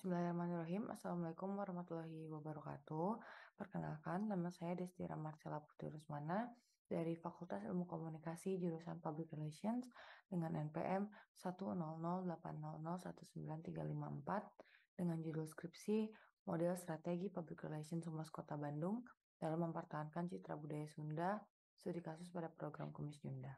Bismillahirrahmanirrahim. Assalamualaikum warahmatullahi wabarakatuh. Perkenalkan, nama saya Destira Marcella Putri Rusmana dari Fakultas Ilmu Komunikasi jurusan Public Relations dengan NPM 10080019354 dengan judul skripsi Model Strategi Public Relations Humas Kota Bandung dalam mempertahankan citra budaya Sunda, studi kasus pada program Kumis Junda.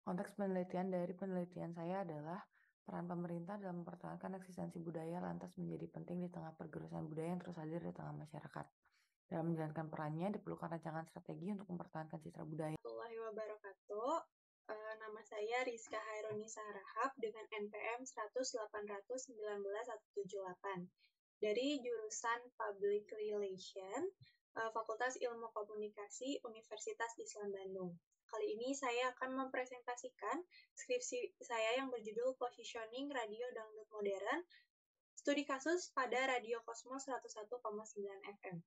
Konteks penelitian dari penelitian saya adalah peran pemerintah dalam mempertahankan eksistensi budaya lantas menjadi penting di tengah pergerusan budaya yang terus hadir di tengah masyarakat. Dalam menjalankan perannya, diperlukan rancangan strategi untuk mempertahankan citra budaya. Warahmatullahi wabarakatuh. Nama saya Rizka Hairunisa Rahab dengan NPM 100809178 dari jurusan Public Relation, Fakultas Ilmu Komunikasi Universitas Islam Bandung. Kali ini saya akan mempresentasikan skripsi saya yang berjudul Positioning Radio Dangdut Modern, Studi Kasus pada Radio Kosmos 101,9 FM.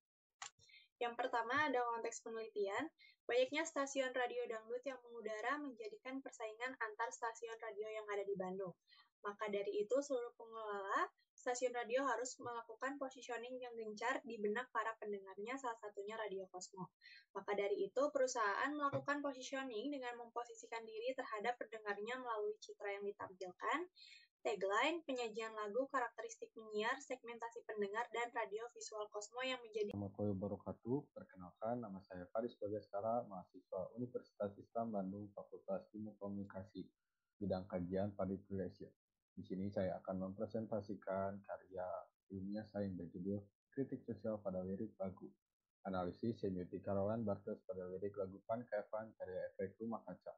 Yang pertama ada konteks penelitian. Banyaknya stasiun radio dangdut yang mengudara menjadikan persaingan antar stasiun radio yang ada di Bandung. Maka dari itu, seluruh pengelola stasiun radio harus melakukan positioning yang gencar di benak para pendengarnya, salah satunya Radio Kosmo. Maka dari itu, perusahaan melakukan positioning dengan memposisikan diri terhadap pendengarnya melalui citra yang ditampilkan, tagline, penyajian lagu, karakteristik penyiar, segmentasi pendengar, dan radio visual Kosmo yang menjadi. Warahmatullahi wabarakatuh. Perkenalkan, nama saya Faris Bagaskara, mahasiswa Universitas Islam Bandung, Fakultas Ilmu Komunikasi, bidang kajian Public Relations. Di sini saya akan mempresentasikan karya ilmiah saya yang berjudul Kritik Sosial pada Lirik Lagu. Analisis semiotika Roland Barthes pada lirik lagu Van Cleef karya Efek Rumah Kaca.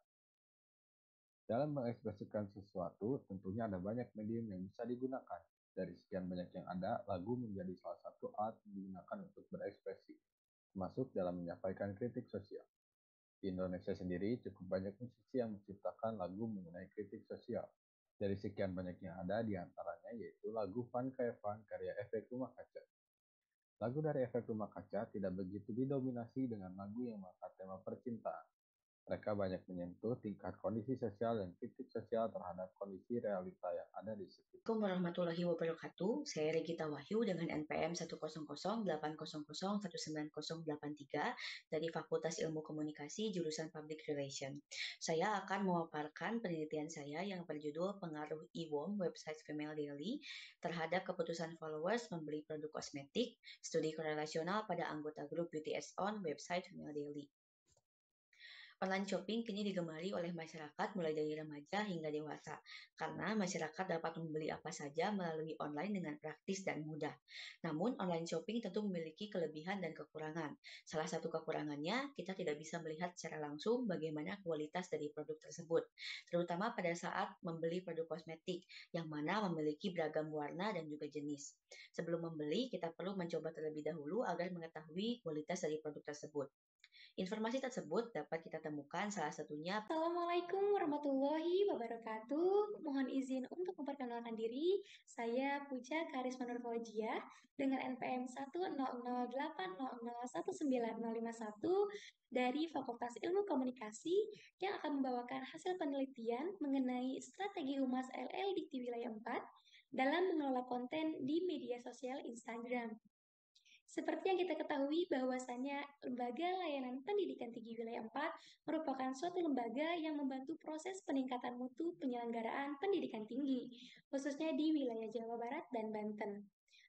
Dalam mengekspresikan sesuatu, tentunya ada banyak medium yang bisa digunakan. Dari sekian banyak yang ada, lagu menjadi salah satu alat yang digunakan untuk berekspresi, termasuk dalam menyampaikan kritik sosial. Di Indonesia sendiri, cukup banyak musisi yang menciptakan lagu mengenai kritik sosial. Dari sekian banyak yang ada, diantaranya yaitu lagu Van Cleef karya Efek Rumah Kaca. Lagu dari Efek Rumah Kaca tidak begitu didominasi dengan lagu yang mengangkat tema percintaan. Mereka banyak menyentuh tingkat kondisi sosial dan kritik sosial terhadap kondisi realita yang ada di sekitar. Assalamualaikum warahmatullahi wabarakatuh. Saya Regita Wahyu dengan NPM 10080819083 dari Fakultas Ilmu Komunikasi jurusan Public Relation. Saya akan memaparkan penelitian saya yang berjudul Pengaruh e-worm website Female Daily terhadap keputusan followers membeli produk kosmetik, studi korelasional pada anggota grup BTS on website Female Daily. Online shopping kini digemari oleh masyarakat mulai dari remaja hingga dewasa, karena masyarakat dapat membeli apa saja melalui online dengan praktis dan mudah. Namun, online shopping tentu memiliki kelebihan dan kekurangan. Salah satu kekurangannya, kita tidak bisa melihat secara langsung bagaimana kualitas dari produk tersebut, terutama pada saat membeli produk kosmetik, yang mana memiliki beragam warna dan juga jenis. Sebelum membeli, kita perlu mencoba terlebih dahulu agar mengetahui kualitas dari produk tersebut. Informasi tersebut dapat kita temukan salah satunya. Assalamualaikum warahmatullahi wabarakatuh. Mohon izin untuk memperkenalkan diri. Saya Puja Karisma Nurfojia dengan NPM 10080019051 dari Fakultas Ilmu Komunikasi yang akan membawakan hasil penelitian mengenai strategi Humas LL Dikti Wilayah 4 dalam mengelola konten di media sosial Instagram. Seperti yang kita ketahui bahwasannya Lembaga Layanan Pendidikan Tinggi Wilayah 4 merupakan suatu lembaga yang membantu proses peningkatan mutu penyelenggaraan pendidikan tinggi, khususnya di wilayah Jawa Barat dan Banten.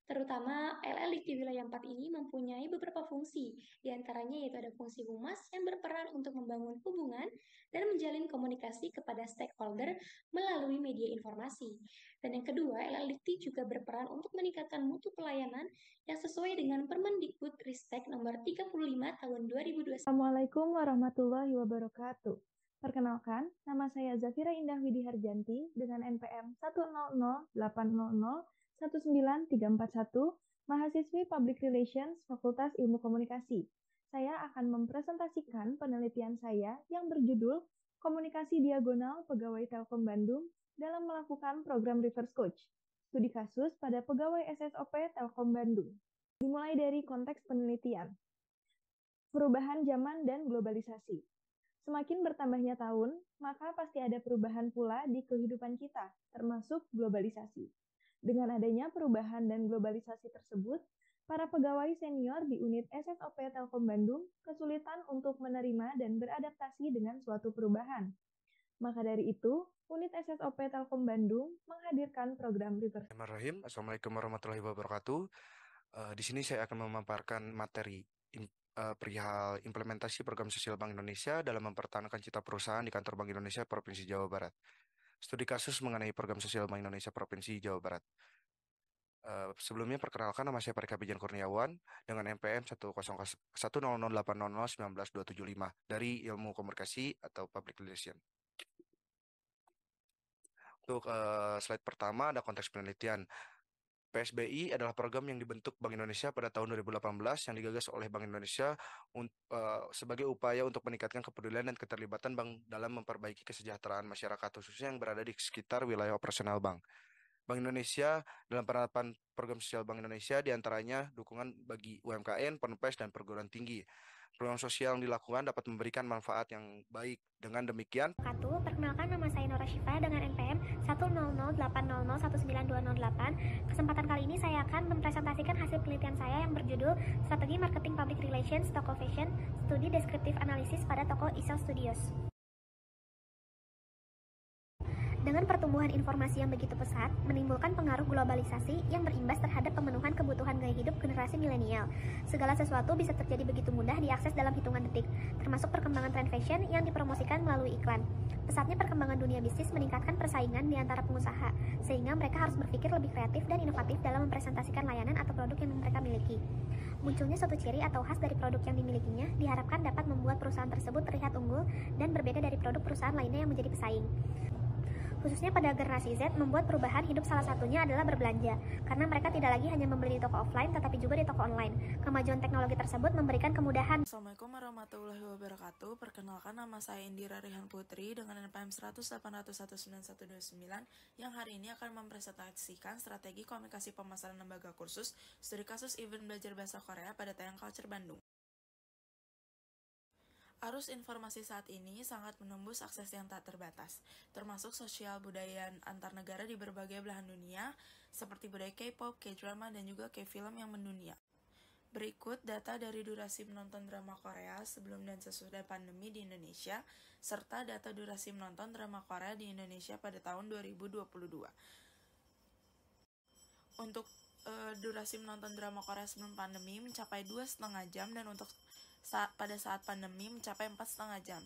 Terutama LL Dikti Wilayah 4 ini mempunyai beberapa fungsi, diantaranya yaitu ada fungsi humas yang berperan untuk membangun hubungan dan menjalin komunikasi kepada stakeholder melalui media informasi. Dan yang kedua, LL Dikti juga berperan untuk meningkatkan mutu pelayanan yang sesuai dengan Permendikbud Ristek nomor 35 tahun 2021. Assalamualaikum warahmatullahi wabarakatuh. Perkenalkan, nama saya Zafira Indah Widi Harjanti dengan NPM 10080819341, mahasiswi Public Relations Fakultas Ilmu Komunikasi. Saya akan mempresentasikan penelitian saya yang berjudul Komunikasi Diagonal Pegawai Telkom Bandung dalam melakukan program Reverse Coach, studi kasus pada pegawai SSOP Telkom Bandung. Dimulai dari konteks penelitian. Perubahan zaman dan globalisasi. Semakin bertambahnya tahun, maka pasti ada perubahan pula di kehidupan kita, termasuk globalisasi. Dengan adanya perubahan dan globalisasi tersebut, para pegawai senior di unit SSOP Telkom Bandung kesulitan untuk menerima dan beradaptasi dengan suatu perubahan. Maka dari itu, unit SSOP Telkom Bandung menghadirkan program reverse. Bismillahirrahmanirrahim. Assalamualaikum warahmatullahi wabarakatuh. Di sini saya akan memaparkan materi perihal implementasi program sosial Bank Indonesia dalam mempertahankan citra perusahaan di kantor Bank Indonesia Provinsi Jawa Barat. Studi kasus mengenai program sosial Bank Indonesia Provinsi Jawa Barat. Sebelumnya perkenalkan, nama saya Parika Bijan Kurniawan dengan NPM 100800800192275 dari Ilmu Komunikasi atau Public Relation. Untuk slide pertama ada konteks penelitian. PSBI adalah program yang dibentuk Bank Indonesia pada tahun 2018 yang digagas oleh Bank Indonesia sebagai upaya untuk meningkatkan kepedulian dan keterlibatan bank dalam memperbaiki kesejahteraan masyarakat khususnya yang berada di sekitar wilayah operasional bank. Bank Indonesia dalam penerapan program sosial Bank Indonesia diantaranya dukungan bagi UMKM, PNPES, dan perguruan tinggi. Program sosial yang dilakukan dapat memberikan manfaat yang baik. Dengan demikian, perkenalkan, nama saya Nora Syifa dengan NPM 1008008. Kesempatan kali ini saya akan mempresentasikan hasil penelitian saya yang berjudul Strategi Marketing Public Relations Toko Fashion Studi Deskriptif Analisis pada toko Isel Studios. Dengan pertumbuhan informasi yang begitu pesat, menimbulkan pengaruh globalisasi yang berimbas terhadap pemenuhan kebutuhan gaya hidup generasi milenial. Segala sesuatu bisa terjadi begitu mudah diakses dalam hitungan detik, termasuk perkembangan tren fashion yang dipromosikan melalui iklan. Pesatnya perkembangan dunia bisnis meningkatkan persaingan di antara pengusaha, sehingga mereka harus berpikir lebih kreatif dan inovatif dalam mempresentasikan layanan atau produk yang mereka miliki. Munculnya suatu ciri atau khas dari produk yang dimilikinya diharapkan dapat membuat perusahaan tersebut terlihat unggul dan berbeda dari produk perusahaan lainnya yang menjadi pesaing. Khususnya pada generasi Z, membuat perubahan hidup salah satunya adalah berbelanja, karena mereka tidak lagi hanya membeli di toko offline, tetapi juga di toko online. Kemajuan teknologi tersebut memberikan kemudahan. Assalamualaikum warahmatullahi wabarakatuh. Perkenalkan, nama saya Indira Rihan Putri dengan NPM 10080019129 yang hari ini akan mempresentasikan strategi komunikasi pemasaran lembaga kursus studi kasus event belajar bahasa Korea pada Tayang Culture Bandung. Arus informasi saat ini sangat menembus akses yang tak terbatas, termasuk sosial budaya antar negara di berbagai belahan dunia, seperti budaya K-pop, K-drama, dan juga K-film yang mendunia. Berikut data dari durasi menonton drama Korea sebelum dan sesudah pandemi di Indonesia, serta data durasi menonton drama Korea di Indonesia pada tahun 2022. Untuk durasi menonton drama Korea sebelum pandemi mencapai 2,5 jam, dan untuk pada saat pandemi mencapai 4,5 jam.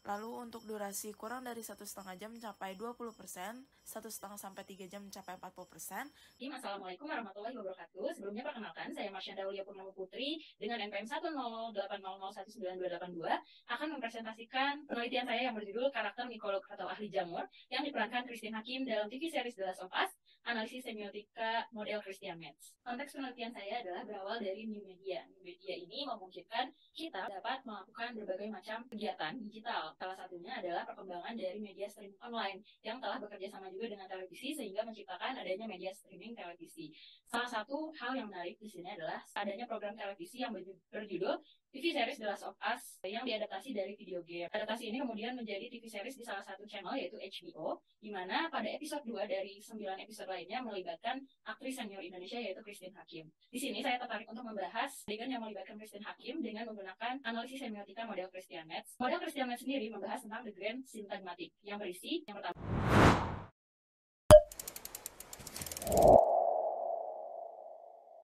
Lalu untuk durasi kurang dari 1,5 jam mencapai 20%, 1,5 sampai 3 jam mencapai 40%. Assalamualaikum warahmatullahi wabarakatuh. Sebelumnya perkenalkan, saya Marsyanda Aulia Purnama Putri dengan NPM 10080019282 akan mempresentasikan penelitian saya yang berjudul Karakter Mikolog atau Ahli Jamur yang diperankan Christine Hakim dalam TV series The Last of Us, analisis semiotika model Christian Metz. Konteks penelitian saya adalah berawal dari new media. New media ini memungkinkan kita dapat melakukan berbagai macam kegiatan digital. Salah satunya adalah perkembangan dari media streaming online yang telah bekerja sama juga dengan televisi sehingga menciptakan adanya media streaming televisi. Salah satu hal yang menarik di sini adalah adanya program televisi yang berjudul TV series The Last of Us yang diadaptasi dari video game. Adaptasi ini kemudian menjadi TV series di salah satu channel yaitu HBO, di mana pada episode 2 dari 9 episode lainnya melibatkan aktris senior Indonesia yaitu Christine Hakim. Di sini saya tertarik untuk membahas adegan yang melibatkan Christine Hakim dengan menggunakan analisis semiotika model Christian Metz. Model Christian Metz sendiri membahas tentang the grand syntagmatic yang berisi yang pertama